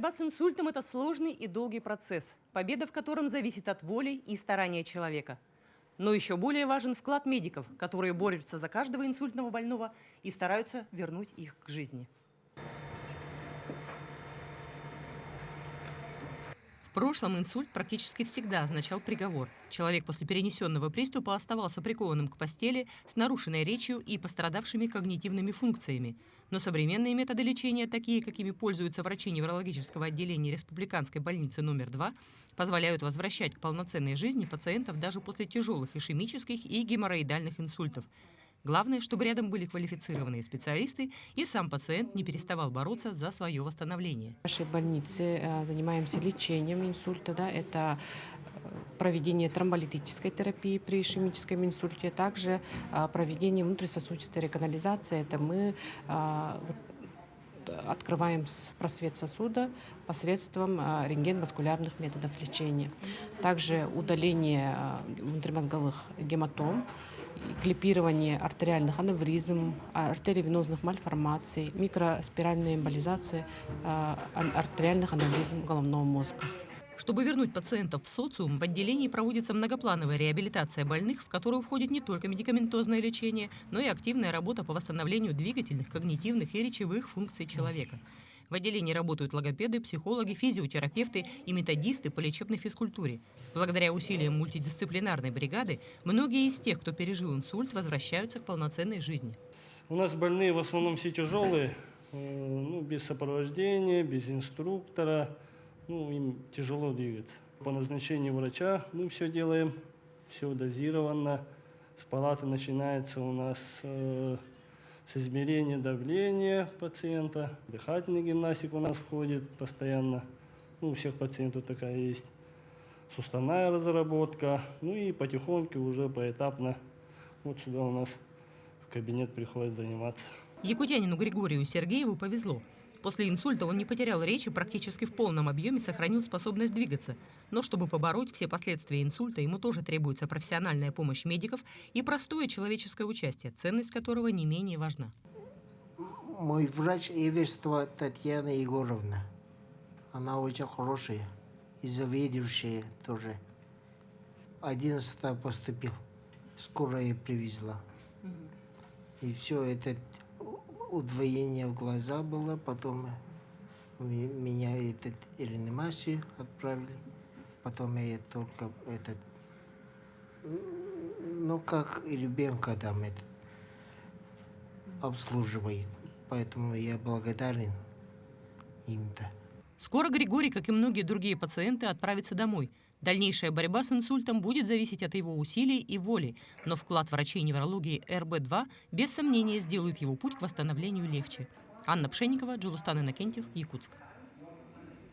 Борьба с инсультом – это сложный и долгий процесс, победа в котором зависит от воли и старания человека. Но еще более важен вклад медиков, которые борются за каждого инсультного больного и стараются вернуть их к жизни. В прошлом инсульт практически всегда означал приговор. Человек после перенесенного приступа оставался прикованным к постели с нарушенной речью и пострадавшими когнитивными функциями. Но современные методы лечения, такие, какими пользуются врачи неврологического отделения Республиканской больницы номер 2, позволяют возвращать к полноценной жизни пациентов даже после тяжелых ишемических и геморроидальных инсультов. Главное, чтобы рядом были квалифицированные специалисты, и сам пациент не переставал бороться за свое восстановление. В нашей больнице занимаемся лечением инсульта. Это проведение тромболитической терапии при ишемическом инсульте, также проведение внутрисосудистой реканализации. Это мы открываем просвет сосуда посредством рентгеноваскулярных методов лечения. Также удаление внутримозговых гематом, клипирование артериальных аневризм, артериовенозных мальформаций, микроспиральная эмболизация артериальных аневризм головного мозга. Чтобы вернуть пациентов в социум, в отделении проводится многоплановая реабилитация больных, в которую входит не только медикаментозное лечение, но и активная работа по восстановлению двигательных, когнитивных и речевых функций человека. В отделении работают логопеды, психологи, физиотерапевты и методисты по лечебной физкультуре. Благодаря усилиям мультидисциплинарной бригады, многие из тех, кто пережил инсульт, возвращаются к полноценной жизни. У нас больные в основном все тяжелые, без сопровождения, без инструктора. Им тяжело двигаться. По назначению врача мы все делаем, все дозировано. С палаты начинается у нас с измерения давления пациента. Дыхательная гимнастика у нас входит постоянно. У всех пациентов такая есть. Суставная разработка. И потихоньку уже поэтапно вот сюда у нас в кабинет приходит заниматься. Якутянину Григорию Сергееву повезло. После инсульта он не потерял речи, практически в полном объеме сохранил способность двигаться. Но чтобы побороть все последствия инсульта, ему тоже требуется профессиональная помощь медиков и простое человеческое участие, ценность которого не менее важна. Мой врач Эверстова Татьяна Егоровна. Она очень хорошая и заведующая тоже. 11-го поступил. Скорая привезла. И все это удвоение в глаза было, потом меня реанимацию отправили, потом я только как ребенка там обслуживает, поэтому я благодарен им-то. Скоро Григорий, как и многие другие пациенты, отправится домой. Дальнейшая борьба с инсультом будет зависеть от его усилий и воли, но вклад врачей неврологии РБ-2 без сомнения сделает его путь к восстановлению легче. Анна Пшенникова, Джулустан Иннокентьев, Якутск.